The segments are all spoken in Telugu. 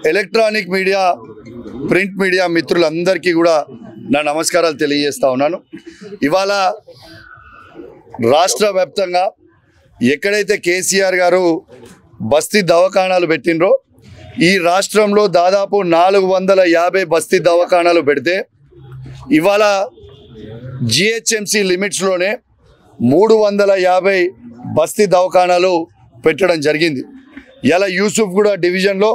ఎలక్ట్రానిక్ మీడియా ప్రింట్ మీడియా మిత్రులందరికీ కూడా నా నమస్కారాలు తెలియజేస్తా ఉన్నాను. ఇవాళ రాష్ట్ర వ్యాప్తంగా ఎక్కడైతే కేసీఆర్ గారు బస్తీ దవాఖానాలు పెట్టినరో ఈ రాష్ట్రంలో దాదాపు 450 బస్తీ దవాఖానాలు పెడితే ఇవాళ జిహెచ్ఎంసీ లిమిట్స్లోనే 350 బస్తీ దవాఖానాలు పెట్టడం జరిగింది. ఇలా యూసుఫ్గూడ డివిజన్లో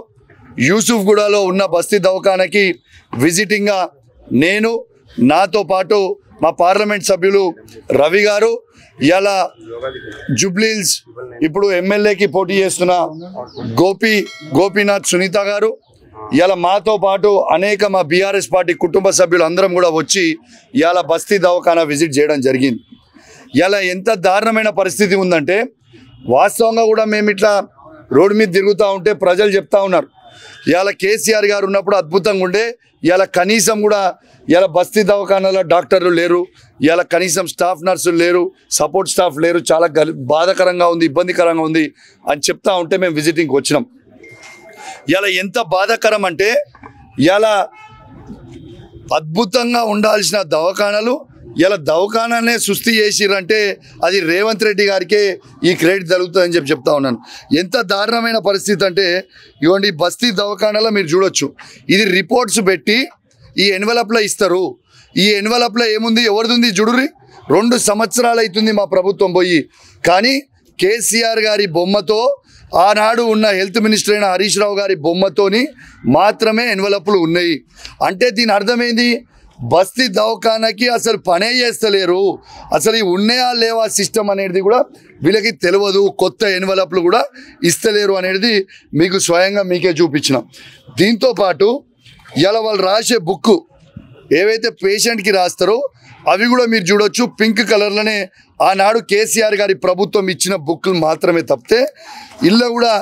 యూసుఫ్గూడలో ఉన్న బస్తీ దవాఖానాకి విజిటింగ్గా నేను నాతో పాటు మా పార్లమెంట్ సభ్యులు రవి గారు, ఇలా జూబ్లీహిల్స్ ఇప్పుడు ఎమ్మెల్యేకి పోటీ చేస్తున్న గోపీనాథ్ సునీత గారు, ఇలా మాతో పాటు అనేక మా బీఆర్ఎస్ పార్టీ కుటుంబ సభ్యులు అందరం కూడా వచ్చి ఇలా బస్తీ దవాఖానా విజిట్ చేయడం జరిగింది. ఇలా ఎంత దారుణమైన పరిస్థితి ఉందంటే వాస్తవంగా కూడా మేము ఇట్లా రోడ్డు మీద తిరుగుతూ ఉంటే ప్రజలు చెప్తా ఉన్నారు, ఇలా కేసీఆర్ గారు ఉన్నప్పుడు అద్భుతంగా ఉండే, ఇలా కనీసం కూడా ఇలా బస్తీ దవాఖానాలో డాక్టర్లు లేరు, ఇలా కనీసం స్టాఫ్ నర్సులు లేరు, సపోర్ట్ స్టాఫ్ లేరు, చాలా బాధాకరంగా ఉంది, ఇబ్బందికరంగా ఉంది అని చెప్తా ఉంటే మేము విజిటింగ్కి వచ్చినాం. ఇలా ఎంత బాధాకరం అంటే ఇలా అద్భుతంగా ఉండాల్సిన దవాఖానాలు ఇలా దవాఖానానే సుస్థి చేసిరంటే అది రేవంత్ రెడ్డి గారికే ఈ క్రెడిట్ జరుగుతుందని చెప్తా ఉన్నాను. ఎంత దారుణమైన పరిస్థితి అంటే ఇవ్వండి, బస్తీ దవాఖానాలో మీరు చూడొచ్చు, ఇది రిపోర్ట్స్ పెట్టి ఈ ఎన్వలప్లో ఇస్తారు. ఈ ఎన్వలప్లో ఏముంది, ఎవరిది చూడుర్రి, 2 సంవత్సరాలు అవుతుంది మా ప్రభుత్వం పోయి, కానీ కేసీఆర్ గారి బొమ్మతో ఆనాడు ఉన్న హెల్త్ మినిస్టర్ అయిన హరీష్ రావు గారి బొమ్మతోని మాత్రమే ఎన్వలప్లు ఉన్నాయి. అంటే దీని అర్థమైంది, బస్తీ దవాఖానాకి అసలు పనే చేస్తలేరు, అసలు ఈ ఉన్నాయా లేవా సిస్టమ్ అనేది కూడా వీళ్ళకి తెలియదు, కొత్త ఎన్వలప్లు కూడా ఇస్తలేరు అనేది మీకు స్వయంగా మీకే చూపించిన. దీంతోపాటు ఇలా వాళ్ళు రాసే బుక్ ఏవైతే పేషెంట్కి రాస్తారో అవి కూడా మీరు చూడొచ్చు, పింక్ కలర్లోనే ఆనాడు కేసీఆర్ గారి ప్రభుత్వం ఇచ్చిన బుక్లు మాత్రమే తప్పితే ఇళ్ళ కూడా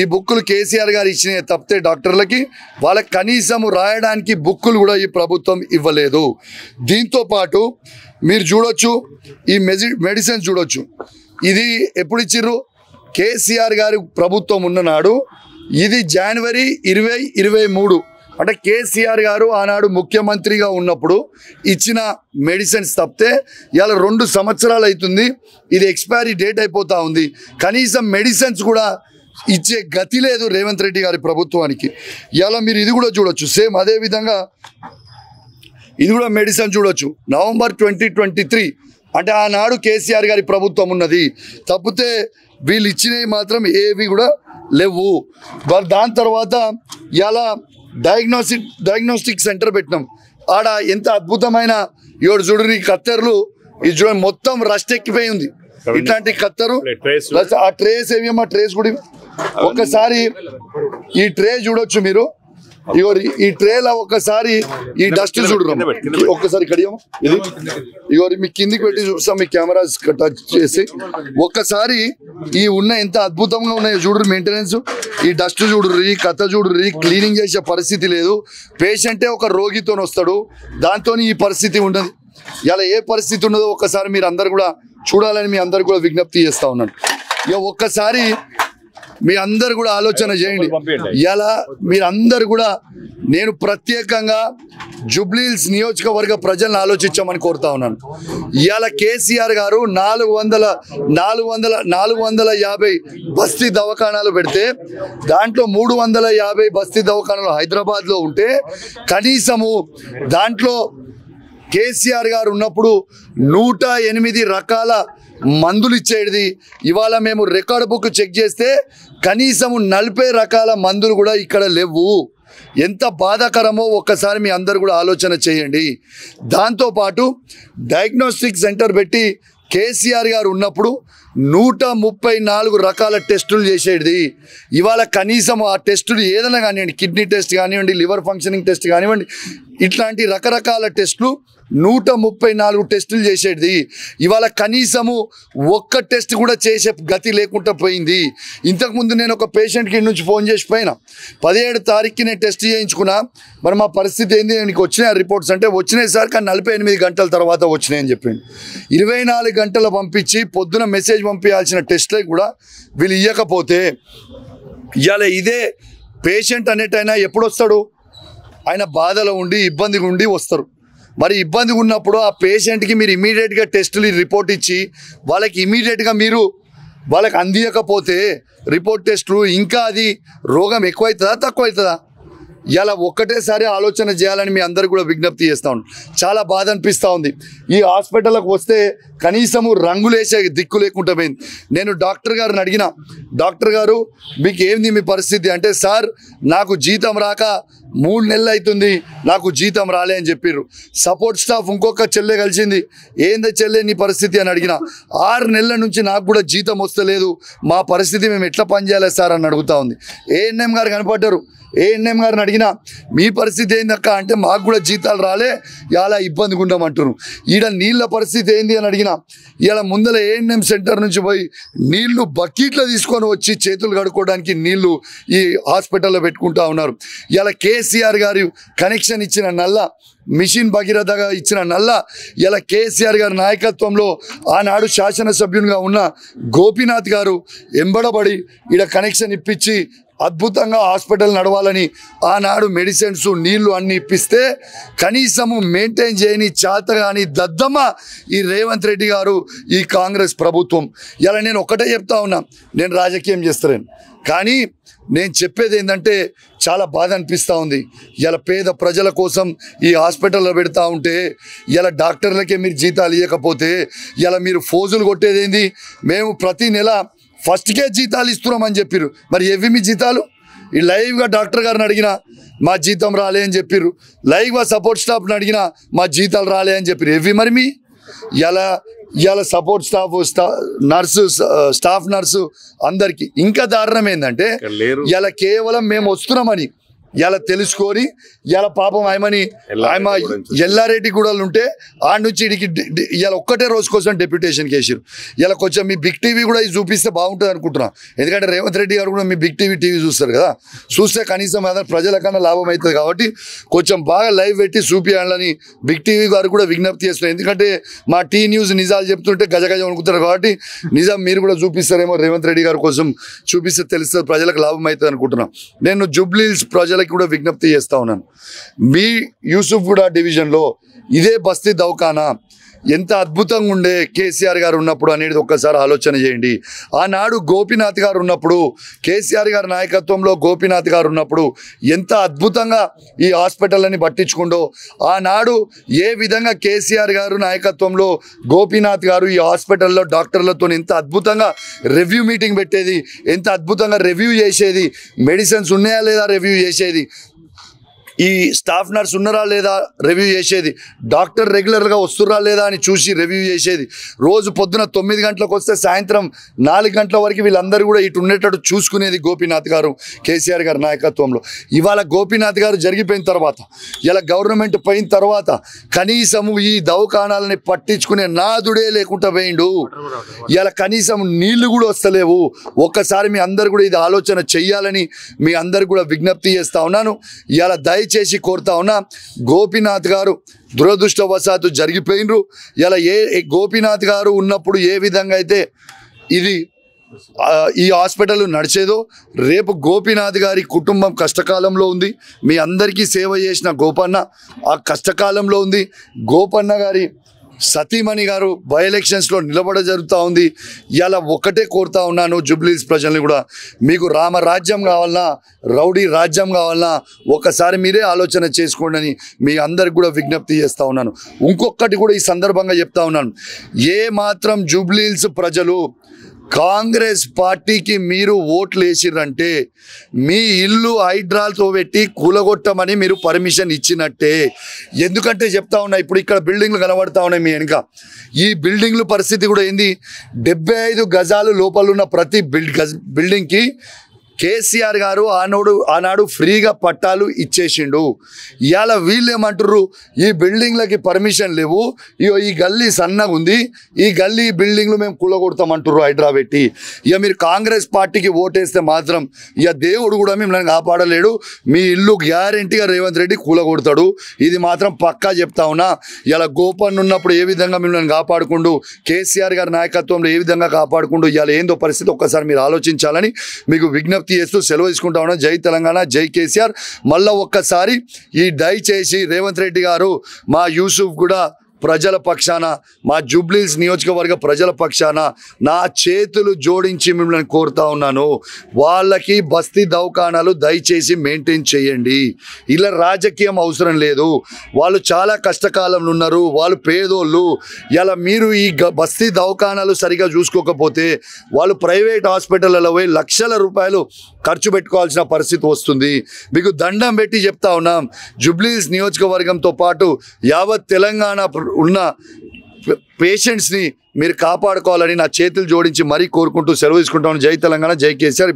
ఈ బుక్కులు కేసీఆర్ గారు ఇచ్చిన తప్పితే డాక్టర్లకి వాళ్ళకి కనీసం రాయడానికి బుక్కులు కూడా ఈ ప్రభుత్వం ఇవ్వలేదు. దీంతోపాటు మీరు చూడొచ్చు, ఈ మెడిసిన్స్ చూడొచ్చు, ఇది ఎప్పుడు ఇచ్చిర్రు, కేసీఆర్ గారి ప్రభుత్వం ఉన్ననాడు, ఇది జనవరి 2023 అంటే కేసీఆర్ గారు ఆనాడు ముఖ్యమంత్రిగా ఉన్నప్పుడు ఇచ్చిన మెడిసిన్స్ తప్పితే ఇలా 2 సంవత్సరాలు అవుతుంది, ఇది ఎక్స్పైరీ డేట్ అయిపోతూ ఉంది, కనీసం మెడిసిన్స్ కూడా ఇచ్చే గతి లేదు రేవంత్ రెడ్డి గారి ప్రభుత్వానికి. ఇలా మీరు ఇది కూడా చూడొచ్చు, సేమ్ అదే విధంగా ఇది కూడా మెడిసిన్ చూడొచ్చు, నవంబర్ 2023 అంటే ఆనాడు కేసీఆర్ గారి ప్రభుత్వం ఉన్నది తప్పితే వీళ్ళు ఇచ్చినవి మాత్రం ఏవి కూడా లేవు. దాని తర్వాత ఇలా డయాగ్నోస్టిక్ సెంటర్ పెట్టినాం, ఆడ ఎంత అద్భుతమైన ఏడు చూడని కత్తెరలు, ఇది చూడండి మొత్తం రస్ట్ ఎక్కిపోయి ఉంది, ఇట్లాంటి కత్తరు ఆ ట్రేస్ ఏమో ట్రేస్ కూడా ఒక్కసారి ఈ ట్రే చూడొచ్చు మీరు, ఈ ట్రేలో ఒక్కసారి ఈ డస్ట్ చూడరు, ఒక్కసారి ఇక్కడ ఇది ఇగోరి మీ కిందికి పెట్టి చూస్తాం, మీ కెమెరాస్ టచ్ చేసి ఒక్కసారి ఈ ఉన్న ఎంత అద్భుతంగా ఉన్నాయో చూడరు, మెయింటెనెన్స్, ఈ డస్ట్ చూడరు, ఈ కథ చూడరు, క్లీనింగ్ చేసే పరిస్థితి లేదు. పేషెంటే ఒక రోగితో వస్తాడు, దాంతో ఈ పరిస్థితి ఉండదు. ఇలా ఏ పరిస్థితి ఉన్నదో ఒక్కసారి మీరు అందరు కూడా చూడాలని మీ అందరు కూడా విజ్ఞప్తి చేస్తా ఉన్నాను. ఇక ఒక్కసారి మీ అందరు కూడా ఆలోచన చేయండి. ఇలా మీరందరు కూడా నేను ప్రత్యేకంగా జూబ్లీహిల్స్ నియోజకవర్గ ప్రజలను ఆలోచించామని కోరుతా ఉన్నాను. ఇవాళ కేసీఆర్ గారు 450 బస్తీ దవాఖానాలు పెడితే దాంట్లో 350 బస్తీ దవాఖానాలు హైదరాబాద్లో ఉంటే కనీసము దాంట్లో కేసీఆర్ గారు ఉన్నప్పుడు 108 రకాల మందులు ఇచ్చేది. ఇవాళ మేము రికార్డ్ బుక్ చెక్ చేస్తే కనీసం 40 రకాల మందులు కూడా ఇక్కడ లేవు. ఎంత బాధాకరమో ఒక్కసారి మీ అందరు కూడా ఆలోచన చేయండి. దాంతోపాటు డయాగ్నోస్టిక్ సెంటర్ పెట్టి కేసీఆర్ గారు ఉన్నప్పుడు 134 రకాల టెస్టులు చేసేది. ఇవాళ కనీసం ఆ టెస్టులు ఏదైనా కానివ్వండి, కిడ్నీ టెస్ట్ కానివ్వండి, లివర్ ఫంక్షనింగ్ టెస్ట్ కానివ్వండి, ఇట్లాంటి రకరకాల టెస్టులు 134 టెస్టులు చేసేది. ఇవాళ కనీసము ఒక్క టెస్ట్ కూడా చేసే గతి లేకుండా పోయింది. ఇంతకుముందు నేను ఒక పేషెంట్కి నుంచి ఫోన్ చేసి పోయినా, 17 తారీఖుకి నేను టెస్ట్ చేయించుకున్నా, మరి మా పరిస్థితి ఏంది, నీకు వచ్చినాయి రిపోర్ట్స్ అంటే వచ్చినాయి సార్, కానీ 48 గంటల తర్వాత వచ్చినాయని చెప్పిండు. 24 గంటలు పంపించి పొద్దున మెసేజ్ పంపించాల్సిన టెస్ట్లే కూడా వీళ్ళు ఇవ్వకపోతే ఇవాళ ఇదే పేషెంట్ అనేటైనా ఎప్పుడు వస్తాడు? ఆయన బాధలో ఉండి ఇబ్బందిగా ఉండి వస్తారు. మరి ఇబ్బందిగా ఉన్నప్పుడు ఆ పేషెంట్కి మీరు ఇమీడియట్గా టెస్టులు రిపోర్ట్ ఇచ్చి వాళ్ళకి ఇమీడియట్గా మీరు వాళ్ళకి అందియకపోతే రిపోర్ట్ టెస్టులు ఇంకా అది రోగం ఎక్కువవుతుందా తక్కువ అవుతుందా? ఇలా ఒక్కటేసారి ఆలోచన చేయాలని మీ అందరు కూడా విజ్ఞప్తి చేస్తూ ఉన్నాను. చాలా బాధ అనిపిస్తూ ఉంది. ఈ హాస్పిటల్కి వస్తే కనీసము రంగులేసే దిక్కు లేకుండా పోయింది. నేను డాక్టర్ గారిని అడిగిన, డాక్టర్ గారు మీకు ఏంది మీ పరిస్థితి అంటే, సార్ నాకు జీతం రాక 3 నెలలు అవుతుంది, నాకు జీతం రాలే అని చెప్పారు. సపోర్ట్ స్టాఫ్ ఇంకొక చెల్లె కలిసింది, ఏంది చెల్లె నీ పరిస్థితి అని అడిగిన. 6 నెలల నుంచి నాకు కూడా జీతం వస్తలేదు, మా పరిస్థితి మేము ఎట్లా పనిచేయాలి సార్ అని అడుగుతూ ఉంది. ఏఎన్ఎం గారు కనపడ్డారు. ఏఎన్ఎం గారిని అడిగిన, మీ పరిస్థితి ఏందక్క అంటే, మాకు కూడా జీతాలు రాలే, ఇలా ఇబ్బందిగా ఉండమంటారు. ఈడ నీళ్ళ పరిస్థితి ఏంది అని అడిగిన. ఇలా ముందర ఏఎన్ఎం సెంటర్ నుంచి పోయి నీళ్లు బకెట్లో తీసుకొని వచ్చి చేతులు కడుక్కోవడానికి నీళ్లు ఈ హాస్పిటల్లో పెట్టుకుంటా ఉన్నారు. ఇలా కేసీఆర్ గారు కనెక్షన్ ఇచ్చిన నల్ల మిషన్ భగీరథగా ఇచ్చిన నల్ల ఇలా కేసీఆర్ గారి నాయకత్వంలో ఆనాడు శాసనసభ్యునిగా ఉన్న గోపీనాథ్ గారు ఎంబడబడి ఈడ కనెక్షన్ ఇప్పించి అద్భుతంగా హాస్పిటల్ నడవాలని ఆనాడు మెడిసిన్స్ నీళ్లు అన్ని ఇప్పిస్తే కనీసము మెయింటైన్ చేయని చేత కానీ దద్దమ్మ ఈ రేవంత్ రెడ్డి గారు, ఈ కాంగ్రెస్ ప్రభుత్వం. ఇలా నేను ఒకటే చెప్తా ఉన్నా, నేను రాజకీయం చేస్తాను కానీ నేను చెప్పేది ఏంటంటే చాలా బాధ అనిపిస్తూ ఉంది. ఇలా పేద ప్రజల కోసం ఈ హాస్పిటల్లో పెడతా ఉంటే ఇలా డాక్టర్లకే మీరు జీతాలు ఇవ్వకపోతే ఇలా మీరు ఫోజులు కొట్టేది ఏంది? మేము ప్రతి నెల ఫస్ట్కే జీతాలు ఇస్తున్నామని చెప్పారు. మరి ఎవి మీ జీతాలు? ఈ లైవ్గా డాక్టర్ గారిని అడిగినా మా జీతం రాలే అని చెప్పారు. లైవ్గా సపోర్ట్ స్టాఫ్ని అడిగినా మా జీతాలు రాలే అని చెప్పారు. ఎవి మరి మీ ఇలా సపోర్ట్ స్టాఫ్ నర్సు అందరికీ. ఇంకా దారుణం ఏంటంటే ఇలా కేవలం మేము వస్తున్నామని ఇలా తెలుసుకొని ఇలా పాపం ఆమె ఎల్లారెడ్డి గూడలు ఉంటే ఆ నుంచి ఇడికి ఇలా ఒక్కటే రోజు కోసం డెప్యుటేషన్కి వేసారు. ఇలా కొంచెం మీ బిగ్ టీవీ కూడా ఇది చూపిస్తే బాగుంటుంది అనుకుంటున్నా. ఎందుకంటే రేవంత్ రెడ్డి గారు కూడా మీ బిగ్ టీవీ చూస్తారు కదా, చూస్తే కనీసం ప్రజలకన్నా లాభం అవుతుంది. కాబట్టి కొంచెం బాగా లైవ్ పెట్టి చూపించాలని బిగ్ టీవీ గారు కూడా విజ్ఞప్తి చేస్తున్నారు. ఎందుకంటే మా టీ న్యూస్ నిజాలు చెప్తుంటే గజగజ అనుకుంటారు కాబట్టి నిజం మీరు కూడా చూపిస్తారేమో, రేవంత్ రెడ్డి గారి కోసం చూపిస్తే తెలుస్తుంది, ప్రజలకు లాభం అవుతుంది అనుకుంటున్నాను. నేను జూబ్లీ హిల్స్ ప్రజలకు కూడా విజ్ఞప్తి చేస్తా ఉన్నాను, మీ యూసుఫ్గూడ డివిజన్లో ఇదే బస్తీ దవాఖానా ఎంత అద్భుతంగా ఉండే కేసీఆర్ గారు ఉన్నప్పుడు అనేది ఒక్కసారి ఆలోచన చేయండి. ఆనాడు గోపీనాథ్ గారు ఉన్నప్పుడు, కేసీఆర్ గారి నాయకత్వంలో గోపీనాథ్ గారు ఉన్నప్పుడు ఎంత అద్భుతంగా ఈ హాస్పిటల్ని పట్టించుకుండో, ఆనాడు ఏ విధంగా కేసీఆర్ గారు నాయకత్వంలో గోపీనాథ్ గారు ఈ హాస్పిటల్లో డాక్టర్లతో ఎంత అద్భుతంగా రివ్యూ మీటింగ్ పెట్టేది, ఎంత అద్భుతంగా రివ్యూ చేసేది, మెడిసిన్స్ ఉన్నాయా లేదా రివ్యూ చేసేది, ఈ స్టాఫ్ నర్స్ ఉన్నారా లేదా రివ్యూ చేసేది, డాక్టర్ రెగ్యులర్గా వస్తురా లేదా అని చూసి రివ్యూ చేసేది. రోజు పొద్దున 9 గంటలకు వస్తే సాయంత్రం 4 గంటల వరకు వీళ్ళందరూ కూడా ఇటు ఉండేటట్టు చూసుకునేది గోపీనాథ్ గారు కేసీఆర్ గారి నాయకత్వంలో. ఇవాళ గోపీనాథ్ గారు జరిగిపోయిన తర్వాత, ఇలా గవర్నమెంట్ పోయిన తర్వాత కనీసము ఈ దవాఖానాలని పట్టించుకునే నాదుడే లేకుండా పోయిండు. ఇలా కనీసం నీళ్లు కూడా వస్తలేవు. ఒక్కసారి మీ అందరు కూడా ఇది ఆలోచన చెయ్యాలని మీ అందరు కూడా విజ్ఞప్తి చేస్తూ ఉన్నాను. ఇలా దయచేసి కోరుతా ఉన్నా, గోపీనాథ్ గారు దురదృష్టవశాత్తు జరిగిపోయినరు. ఇలా గోపీనాథ్ గారు ఉన్నప్పుడు ఏ విధంగా అయితే ఇది ఈ హాస్పిటల్ నడిచేదో, రేపు గోపీనాథ్ గారి కుటుంబం కష్టకాలంలో ఉంది. మీ అందరికీ సేవ చేసిన గోపన్న ఆ కష్టకాలంలో ఉంది. గోపన్న గారి సతీమణి గారు బై ఎలక్షన్స్లో నిలబడ జరుగుతూ ఉంది. ఇలా ఒక్కటే కోరుతా ఉన్నాను జూబ్లీ హిల్స్ ప్రజల్ని కూడా, మీకు రామరాజ్యం కావాలన్నా రౌడీ రాజ్యం కావాలన్నా ఒకసారి మీరే ఆలోచన చేసుకోండి అని మీ అందరికి కూడా విజ్ఞప్తి చేస్తూ ఉన్నాను. ఇంకొకటి కూడా ఈ సందర్భంగా చెప్తా ఉన్నాను, ఏ మాత్రం జూబ్లీ హిల్స్ ప్రజలు కాంగ్రెస్ పార్టీకి మీరు ఓట్లు వేసిరంటే మీ ఇల్లు హైడ్రాల్తో పెట్టి కూలగొట్టమని మీరు పర్మిషన్ ఇచ్చినట్టే. ఎందుకంటే చెప్తా ఉన్నా, ఇప్పుడు ఇక్కడ బిల్డింగ్లు కనబడతా ఉన్నాయి మీ వెనుక, ఈ బిల్డింగ్ల పరిస్థితి కూడా ఏంది, 75 గజాలు లోపల ఉన్న ప్రతి బిల్డింగ్కి కేసీఆర్ గారు ఆనాడు ఫ్రీగా పట్టాలు ఇచ్చేసిండు. ఇవాళ వీళ్ళు ఏమంటారు, ఈ బిల్డింగ్లకి పర్మిషన్ లేవు, ఈ గల్లీ సన్నగా ఉంది, ఈ గల్లీ బిల్డింగ్లు మేము కూలగొడతామంటారు హైడ్రా పెట్టి. ఇక మీరు కాంగ్రెస్ పార్టీకి ఓటేస్తే మాత్రం ఇక దేవుడు కూడా మిమ్మల్ని కాపాడలేడు, మీ ఇల్లు గ్యారెంటీగా రేవంత్ రెడ్డి కూలగొడతాడు. ఇది మాత్రం పక్కా చెప్తా ఉన్నా. ఇలా గోపన్ ఉన్నప్పుడు ఏ విధంగా మిమ్మల్ని కాపాడుకుంటూ, కేసీఆర్ గారి నాయకత్వంలో ఏ విధంగా కాపాడుకుంటూ ఇవాళ ఏందో పరిస్థితి ఒక్కసారి మీరు ఆలోచించాలని మీకు విజ్ఞప్తి విజ్ఞప్తి చేస్తూ సెలవు తీసుకుంటా ఉన్నాం. జై తెలంగాణ, జై కేసీఆర్. మళ్ళీ ఒక్కసారి దయచేసి రేవంత్ రెడ్డి గారు మా యూసుఫ్ కూడా ప్రజల పక్షాన, మా జూబ్లీహిల్స్ నియోజకవర్గ ప్రజల పక్షాన నా చేతులు జోడించి మిమ్మల్ని కోరుతా ఉన్నాను. వాళ్ళకి బస్తీ దవాఖానాలు దయచేసి మెయింటైన్ చేయండి. ఇలా రాజకీయం అవసరం లేదు. వాళ్ళు చాలా కష్టకాలంలో ఉన్నారు, వాళ్ళు పేదోళ్ళు. ఇలా మీరు ఈ బస్తీ దవాఖానాలు సరిగా చూసుకోకపోతే వాళ్ళు ప్రైవేట్ హాస్పిటల్లో పోయి లక్షల రూపాయలు ఖర్చు పెట్టుకోవాల్సిన పరిస్థితి వస్తుంది. మీకు దండం పెట్టి చెప్తా ఉన్నాం, జూబ్లీహిల్స్ నియోజకవర్గంతో పాటు యావత్ తెలంగాణ ఉన్న పేషెంట్స్ని మీరు కాపాడుకోవాలని నా చేతులు జోడించి మరీ కోరుకుంటూ సెలవు తీసుకుంటాను. జై తెలంగాణ, జై కేసీఆర్.